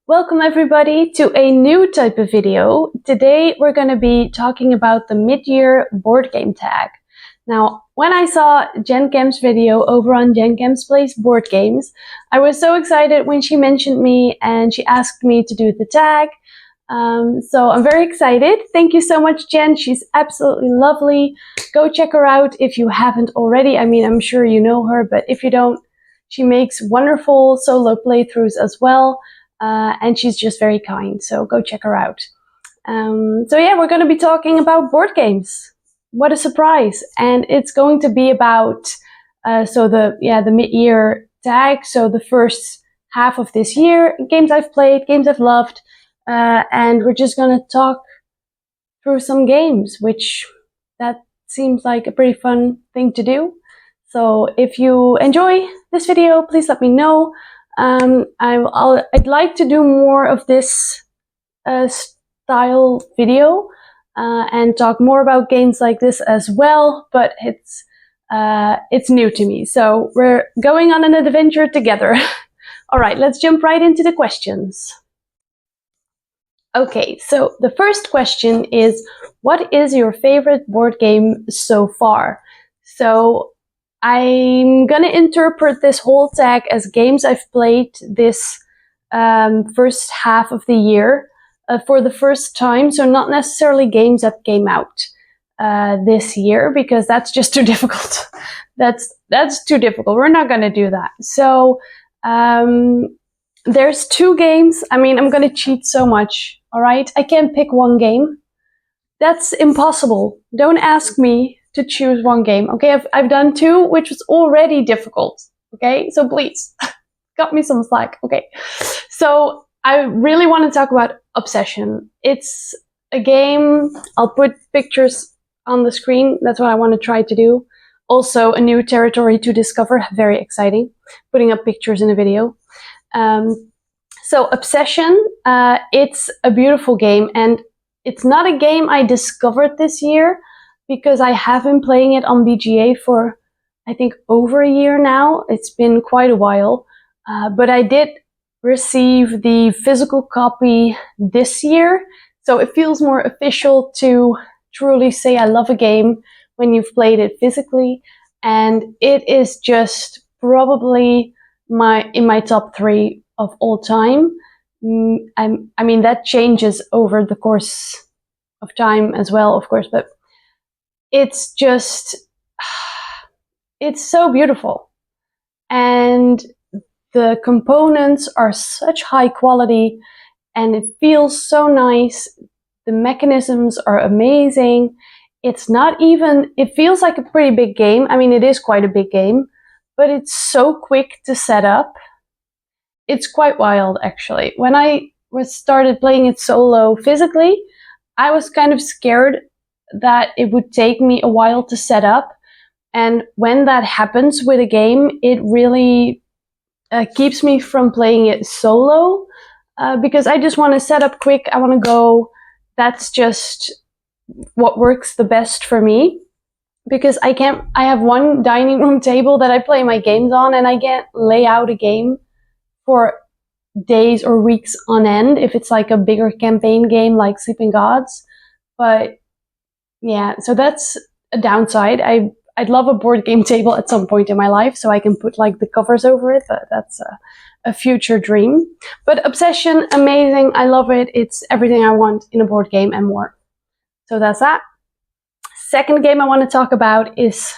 Welcome everybody to a new type of video. Today we're going to be talking about the mid-year board game tag. Now, when I saw Jen Kemp's video over on Jen Kemp's Plays Board Games, I was so excited when she mentioned me and she asked me to do the tag. So I'm very excited. Thank you so much, Jen. She's absolutely lovely. Go check her out if you haven't already. I mean, I'm sure you know her, but if you don't, she makes wonderful solo playthroughs as well. And she's just very kind, so go check her out. So yeah, we're going to be talking about board games. What a surprise! And it's going to be about the mid-year tag. So the first half of this year, games I've played, games I've loved, and we're just going to talk through some games, which that seems like a pretty fun thing to do. So if you enjoy this video, please let me know. I'd like to do more of this style video and talk more about games like this as well, but it's new to me, so we're going on an adventure together. All right, let's jump right into the questions. Okay, so the first question is, what is your favorite board game so far? So I'm gonna interpret this whole tag as games I've played this first half of the year for the first time. So not necessarily games that came out this year, because that's just too difficult. That's too difficult. We're not gonna do that. So there's two games. I mean, I'm gonna cheat so much. All right, I can't pick one game. That's impossible. Don't ask me to choose one game. Okay, I've done two, which was already difficult. Okay, so please, cut me some slack. Okay, so I really want to talk about Obsession. It's a game, I'll put pictures on the screen. That's what I want to try to do. Also, a new territory to discover, very exciting, putting up pictures in a video. So Obsession, it's a beautiful game, and it's not a game I discovered this year, because I have been playing it on BGA for, I think, over a year now. It's been quite a while. But I did receive the physical copy this year. So it feels more official to truly say I love a game when you've played it physically. And it is just probably in my top 3 of all time. I mean, that changes over the course of time as well, of course, but it's just, it's so beautiful. And the components are such high quality and it feels so nice. The mechanisms are amazing. It's not even, it feels like a pretty big game. I mean, it is quite a big game, but it's so quick to set up. It's quite wild, actually. When I started playing it solo physically, I was kind of scared that it would take me a while to set up. And when that happens with a game, it really keeps me from playing it solo, because I just want to set up quick. I want to go. That's just what works the best for me, because I have one dining room table that I play my games on, and I can't lay out a game for days or weeks on end if it's like a bigger campaign game like Sleeping Gods. But yeah, so that's a downside. I'd love a board game table at some point in my life so I can put like the covers over it, but that's a future dream. But Obsession, amazing. I love it. It's everything I want in a board game and more. So that's that. Second game I want to talk about is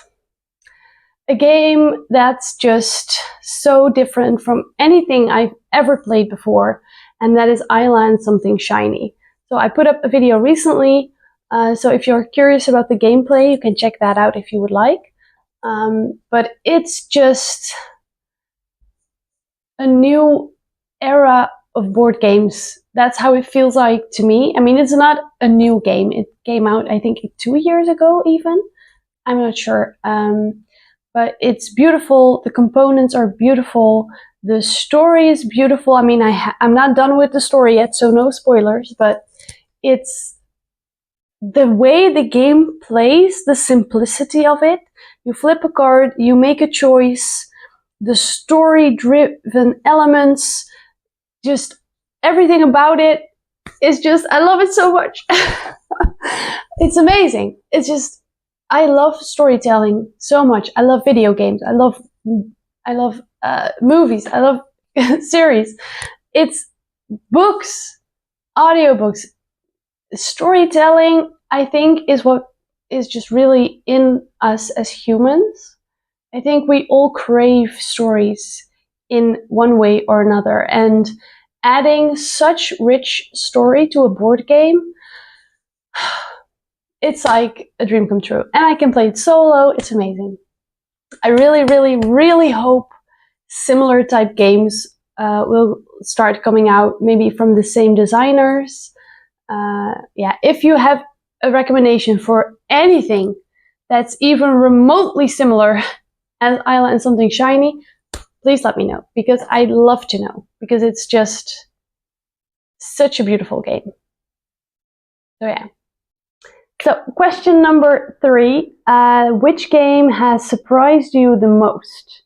a game that's just so different from anything I've ever played before, and that is I Land Something Shiny. So I put up a video recently, so if you're curious about the gameplay, you can check that out if you would like. But it's just a new era of board games. That's how it feels like to me. I mean, it's not a new game. It came out, I think, 2 years ago even. I'm not sure. But it's beautiful. The components are beautiful. The story is beautiful. I mean, I'm not done with the story yet, so no spoilers, but it's the way the game plays, the simplicity of it. You flip a card, you make a choice, the story-driven elements, just everything about it is just, I love it so much. It's amazing. It's just, I love storytelling so much. I love video games. I love movies. I love series. It's books, audiobooks, storytelling, I think, is what is just really in us as humans. I think we all crave stories in one way or another, and adding such rich story to a board game, it's like a dream come true. And I can play it solo. It's amazing. I really, really, really hope similar type games will start coming out, maybe from the same designers. Yeah, if you have a recommendation for anything that's even remotely similar as Isla and Something Shiny, please let me know, because I'd love to know, because it's just such a beautiful game. So yeah. So question number 3, which game has surprised you the most?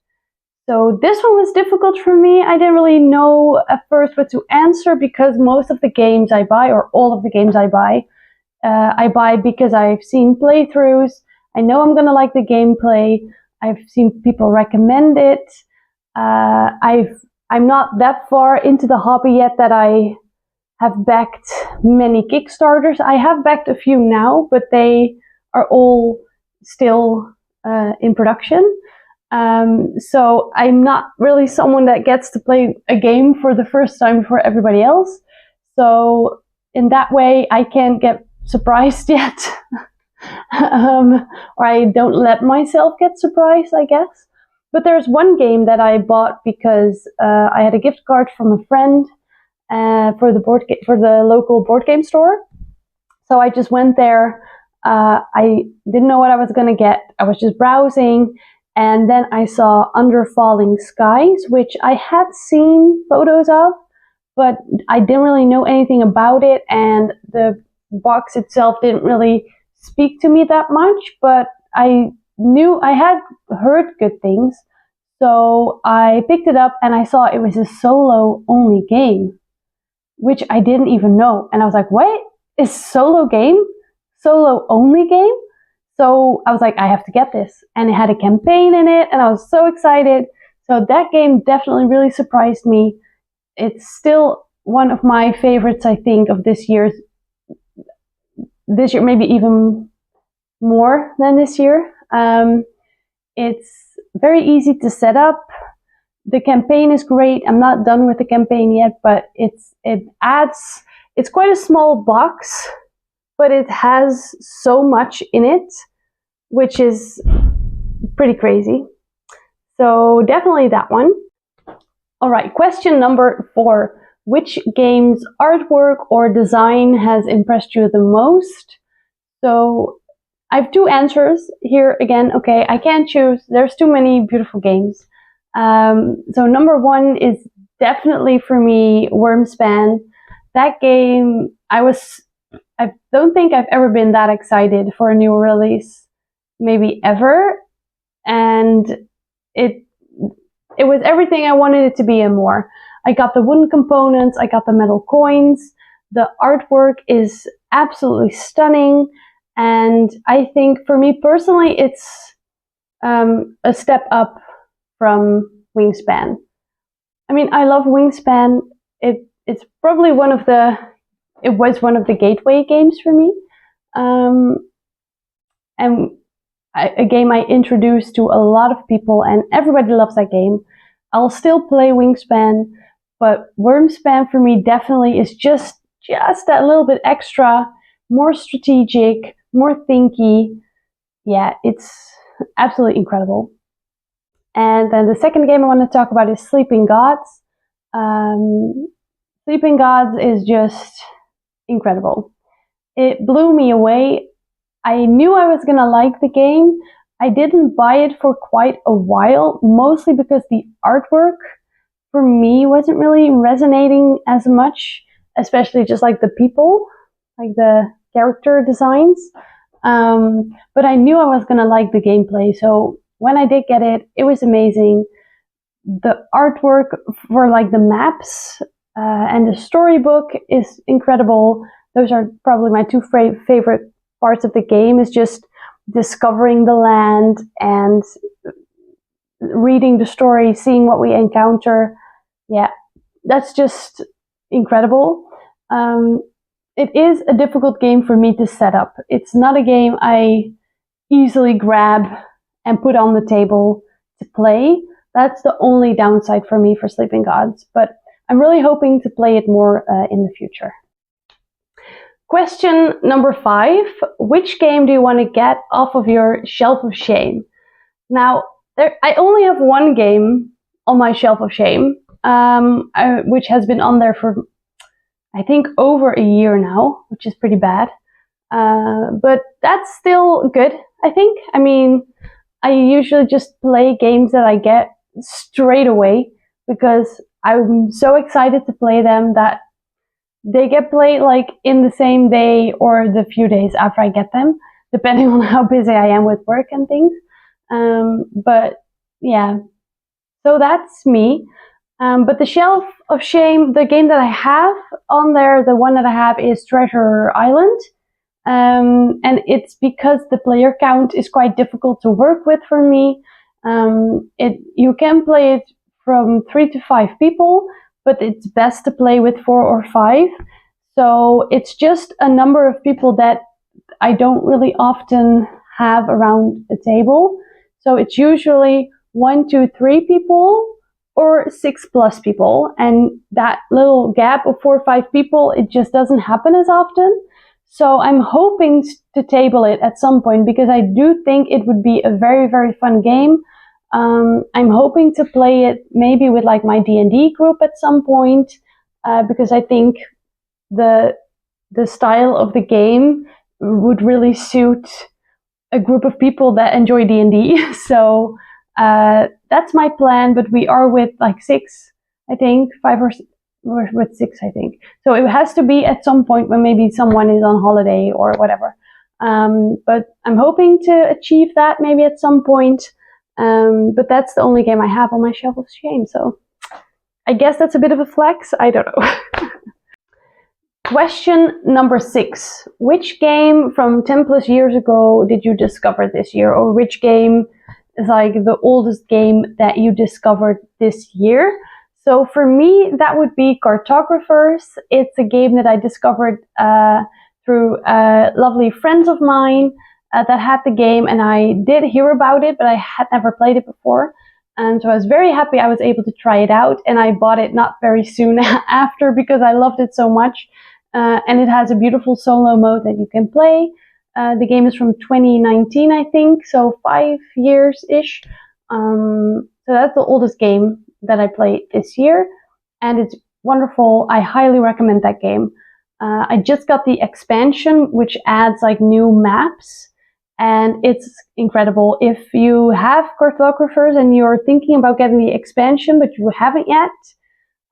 So this one was difficult for me. I didn't really know at first what to answer, because most of the games I buy, or all of the games I buy because I've seen playthroughs. I know I'm going to like the gameplay. I've seen people recommend it. I'm not that far into the hobby yet that I have backed many Kickstarters. I have backed a few now, but they are all still in production. So I'm not really someone that gets to play a game for the first time before everybody else. So in that way, I can't get surprised yet. Or I don't let myself get surprised, I guess. But there's one game that I bought because I had a gift card from a friend for the local board game store. So I just went there. I didn't know what I was going to get. I was just browsing, and then I saw Under Falling Skies, which I had seen photos of, but I didn't really know anything about it, and the box itself didn't really speak to me that much, but I knew I had heard good things. So I picked it up, and I saw it was a solo only game, which I didn't even know. And I was like, wait, is solo only game? So I was like, I have to get this. And it had a campaign in it, and I was so excited. So that game definitely really surprised me. It's still one of my favorites, I think, of this year, maybe even more than this year. It's very easy to set up. The campaign is great. I'm not done with the campaign yet, but it's quite a small box, but it has so much in it, which is pretty crazy. So definitely that one. All right, question number 4. Which game's artwork or design has impressed you the most? So I have 2 answers here again. Okay, I can't choose. There's too many beautiful games. So number 1 is definitely for me Wormspan. That game, I don't think I've ever been that excited for a new release, maybe ever. And it was everything I wanted it to be and more. I got the wooden components, I got the metal coins. The artwork is absolutely stunning. And I think for me personally, it's a step up from Wingspan. I mean, I love Wingspan. It's probably it was one of the gateway games for me. And a game I introduced to a lot of people, and everybody loves that game. I'll still play Wingspan, but Wormspan for me definitely is just that little bit extra, more strategic, more thinky. Yeah, it's absolutely incredible. And then the second game I want to talk about is Sleeping Gods. Sleeping Gods is just incredible. It blew me away. I knew I was going to like the game. I didn't buy it for quite a while, mostly because the artwork for me wasn't really resonating as much, especially just like the people, like the character designs. But I knew I was going to like the gameplay. So when I did get it, it was amazing. The artwork for like the maps and the storybook is incredible. Those are probably my two favorite parts of the game, is just discovering the land and reading the story, seeing what we encounter. Yeah, that's just incredible. It is a difficult game for me to set up. It's not a game I easily grab and put on the table to play. That's the only downside for me for Sleeping Gods, but I'm really hoping to play it more in the future. Question number 5. Which game do you want to get off of your shelf of shame? Now, I only have one game on my shelf of shame, which has been on there for, I think, over a year now, which is pretty bad. But that's still good, I think. I mean, I usually just play games that I get straight away because I'm so excited to play them that they get played like in the same day or the few days after I get them, depending on how busy I am with work and things. But yeah, so that's me. But the shelf of shame, the game that I have on there, the one that I have is Treasure Island. And it's because the player count is quite difficult to work with for me. You can play it from 3 to 5 people, but it's best to play with 4 or 5. So it's just a number of people that I don't really often have around a table. So it's usually 1, 2, 3 people or 6+ people. And that little gap of 4 or 5 people, it just doesn't happen as often. So I'm hoping to table it at some point because I do think it would be a very, very fun game. I'm hoping to play it maybe with like my D&D group at some point because I think the style of the game would really suit a group of people that enjoy D&D. So that's my plan, but we are with like 6, I think, 5 or 6. We're with 6, I think. So it has to be at some point when maybe someone is on holiday or whatever. But I'm hoping to achieve that maybe at some point. But that's the only game I have on my shelf of shame. So I guess that's a bit of a flex. I don't know. Question number 6. Which game from 10+ years ago did you discover this year? Or which game is like the oldest game that you discovered this year? So for me, that would be Cartographers. It's a game that I discovered through lovely friends of mine that had the game, and I did hear about it, but I had never played it before. And so I was very happy I was able to try it out, and I bought it not very soon after because I loved it so much. And it has a beautiful solo mode that you can play. The game is from 2019, I think, so 5 years-ish. So that's the oldest game that I played this year, and it's wonderful. I highly recommend that game. I just got the expansion, which adds like new maps, and it's incredible. If you have Cartographers and you're thinking about getting the expansion, but you haven't yet,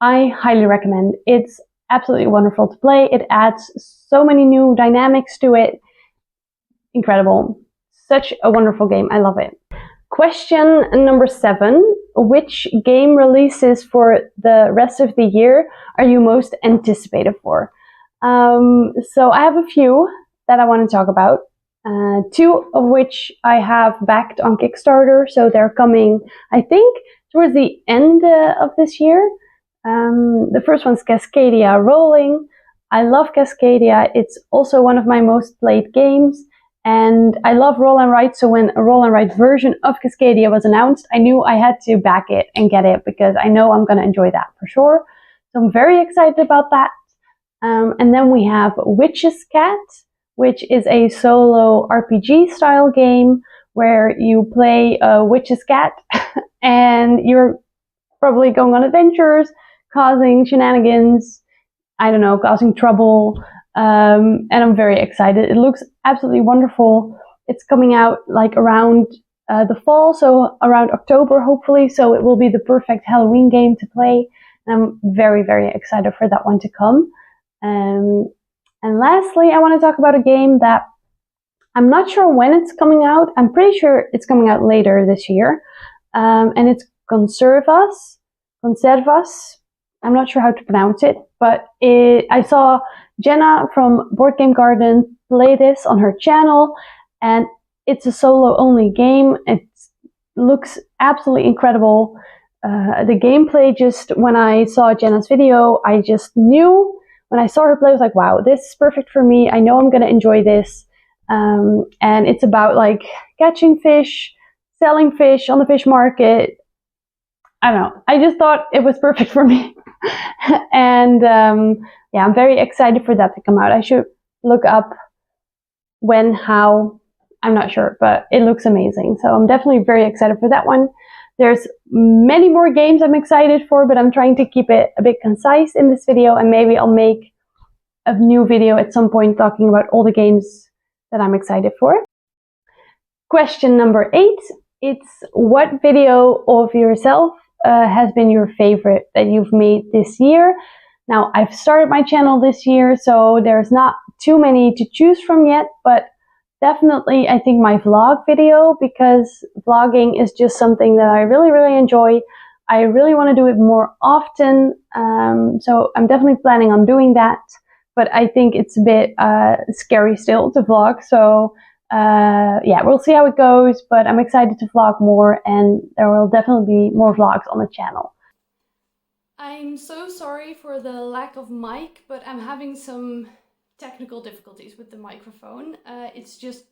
I highly recommend. It's absolutely wonderful to play. It adds so many new dynamics to it. Incredible. Such a wonderful game. I love it. Question number 7. Which game releases for the rest of the year are you most anticipated for? So I have a few that I want to talk about. 2 of which I have backed on Kickstarter. So they're coming, I think, towards the end of this year. The first one's Cascadia Rolling. I love Cascadia. It's also one of my most played games. And I love roll and write, so when a roll and write version of Cascadia was announced, I knew I had to back it and get it because I know I'm going to enjoy that for sure. So I'm very excited about that. And then we have Witch's Cat, which is a solo RPG style game where you play a witch's cat and you're probably going on adventures, causing shenanigans, I don't know, causing trouble. And I'm very excited. It looks absolutely wonderful. It's coming out like around the fall, so around October hopefully, so it will be the perfect Halloween game to play. And I'm very, very excited for that one to come. And lastly, I want to talk about a game that I'm not sure when it's coming out. I'm pretty sure it's coming out later this year. And it's Conservas. I'm not sure how to pronounce it, but I saw Jenna from Board Game Garden play this on her channel, and it's a solo-only game. It looks absolutely incredible. The gameplay, just when I saw Jenna's video, I just knew when I saw her play, I was like, wow, this is perfect for me. I know I'm going to enjoy this. And it's about like catching fish, selling fish on the fish market. I don't know. I just thought it was perfect for me. And yeah, I'm very excited for that to come out. I should look up when, how, I'm not sure, but it looks amazing. So I'm definitely very excited for that one. There's many more games I'm excited for, but I'm trying to keep it a bit concise in this video, and maybe I'll make a new video at some point talking about all the games that I'm excited for. Question number 8. It's what video of yourself has been your favorite that you've made this year? Now, I've started my channel this year, so there's not too many to choose from yet, but definitely I think my vlog video, because vlogging is just something that I really, really enjoy. I really want to do it more often, so I'm definitely planning on doing that, but I think it's a bit scary still to vlog, so yeah, we'll see how it goes, but I'm excited to vlog more, and there will definitely be more vlogs on the channel. I'm so sorry for the lack of mic, but I'm having some technical difficulties with the microphone. It's just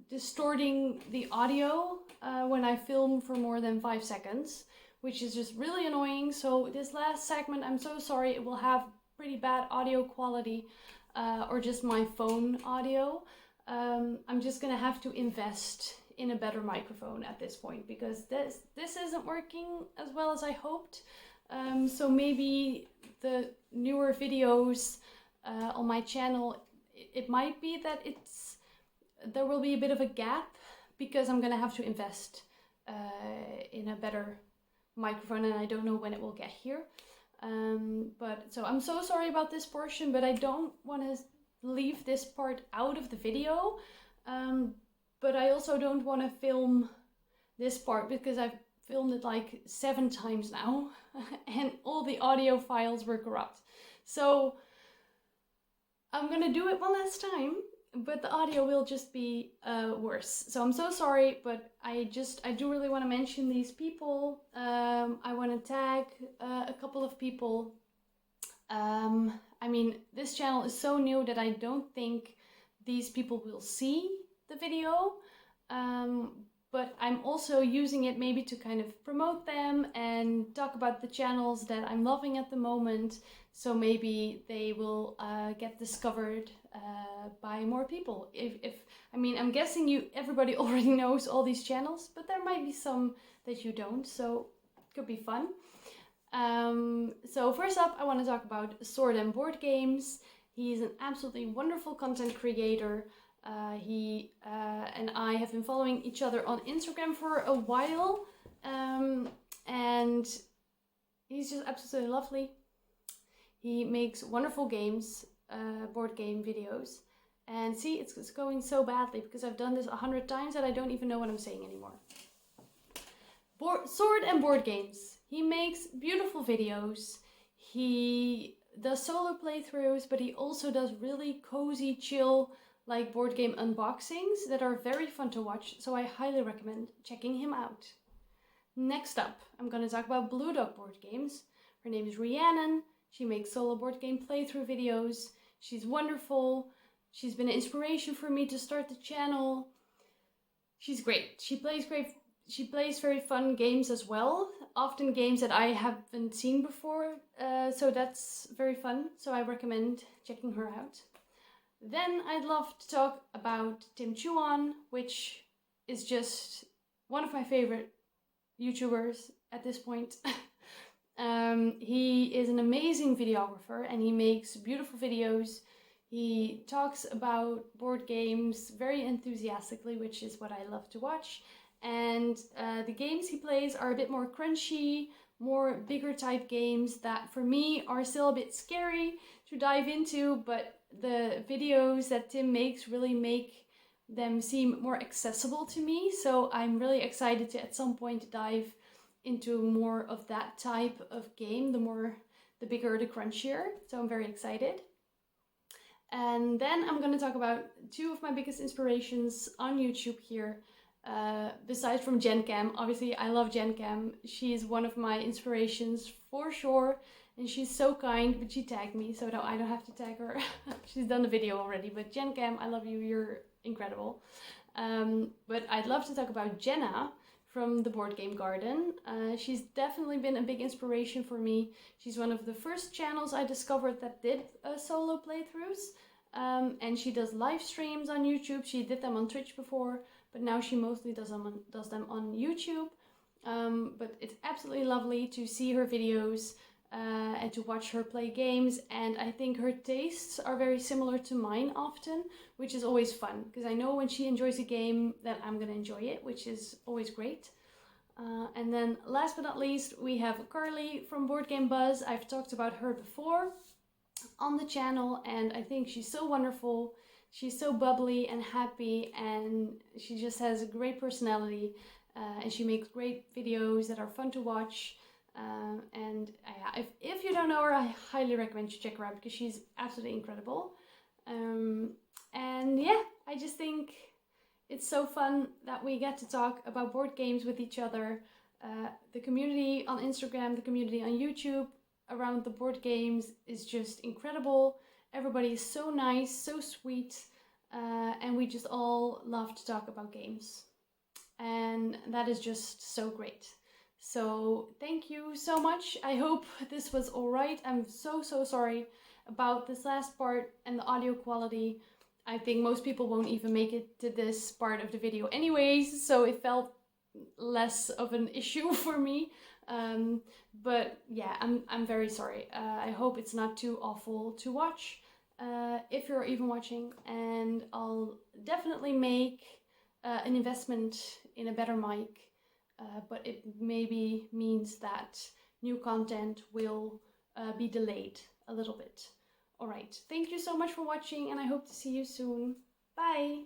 distorting the audio when I film for more than 5 seconds, which is just really annoying. So this last segment, I'm so sorry, it will have pretty bad audio quality or just my phone audio. I'm just gonna have to invest in a better microphone at this point, because this isn't working as well as I hoped. So maybe the newer videos on my channel, it might be that there will be a bit of a gap, because I'm gonna have to invest in a better microphone, and I don't know when it will get here. But so I'm so sorry about this portion, but I don't want to leave this part out of the video. But I also don't want to film this part, because I've filmed it like 7 times now and all the audio files were corrupt. So I'm gonna do it one last time, but the audio will just be worse. So I'm so sorry, but I do really want to mention these people. I want to tag a couple of people. I mean, this channel is so new that I don't think these people will see the video. But I'm also using it maybe to kind of promote them and talk about the channels that I'm loving at the moment. So maybe they will get discovered by more people. I mean, I'm guessing everybody already knows all these channels, but there might be some that you don't, so it could be fun. So first up, I want to talk about Sword and Board Games. He's an absolutely wonderful content creator. He and I have been following each other on Instagram for a while, and he's just absolutely lovely. He makes wonderful games, board game videos, and see, it's going so badly because I've done this 100 times that I don't even know what I'm saying anymore. Sword and Board Games. He makes beautiful videos. He does solo playthroughs, but he also does really cozy, chill, like board game unboxings that are very fun to watch, so I highly recommend checking him out. Next up, I'm going to talk about Blue Dog Board Games. Her name is Rhiannon. She makes solo board game playthrough videos. She's wonderful. She's been an inspiration for me to start the channel. She's great. She plays very fun games as well, often games that I haven't seen before, so that's very fun, so I recommend checking her out. Then I'd love to talk about Tim Chuan, which is just one of my favorite YouTubers at this point. He is an amazing videographer and he makes beautiful videos. He talks about board games very enthusiastically, which is what I love to watch. And the games he plays are a bit more crunchy, more bigger type games that for me are still a bit scary to dive into, but the videos that Tim makes really make them seem more accessible to me. So I'm really excited to at some point dive into more of that type of game, the bigger, the crunchier. So I'm very excited. And then I'm going to talk about two of my biggest inspirations on YouTube here. Besides from Jen Cam, obviously I love Jen Cam. She's one of my inspirations for sure. And she's so kind, but she tagged me, so I don't have to tag her. She's done the video already, but Jen Cam, I love you, you're incredible. But I'd love to talk about Jenna from the Board Game Garden. She's definitely been a big inspiration for me. She's one of the first channels I discovered that did solo playthroughs. And she does live streams on YouTube. She did them on Twitch before, but now she mostly does them on YouTube. But it's absolutely lovely to see her videos and to watch her play games. And I think her tastes are very similar to mine often, which is always fun, because I know when she enjoys a game that I'm gonna enjoy it, which is always great. And then last but not least, we have Carly from Board Game Buzz. I've talked about her before on the channel, and I think she's so wonderful. She's so bubbly and happy, and she just has a great personality, and she makes great videos that are fun to watch. And if you don't know her, I highly recommend you check her out, because she's absolutely incredible. And yeah, I just think it's so fun that we get to talk about board games with each other. The community on Instagram, the community on YouTube around the board games is just incredible. Everybody is so nice, so sweet, and we just all love to talk about games. And that is just so great. So thank you so much. I hope this was all right. I'm so sorry about this last part and the audio quality. I think most people won't even make it to this part of the video anyways, so it felt less of an issue for me. But yeah, I'm very sorry. I hope it's not too awful to watch, if you're even watching, and I'll definitely make an investment in a better mic. But it maybe means that new content will be delayed a little bit. All right, thank you so much for watching, and I hope to see you soon. Bye!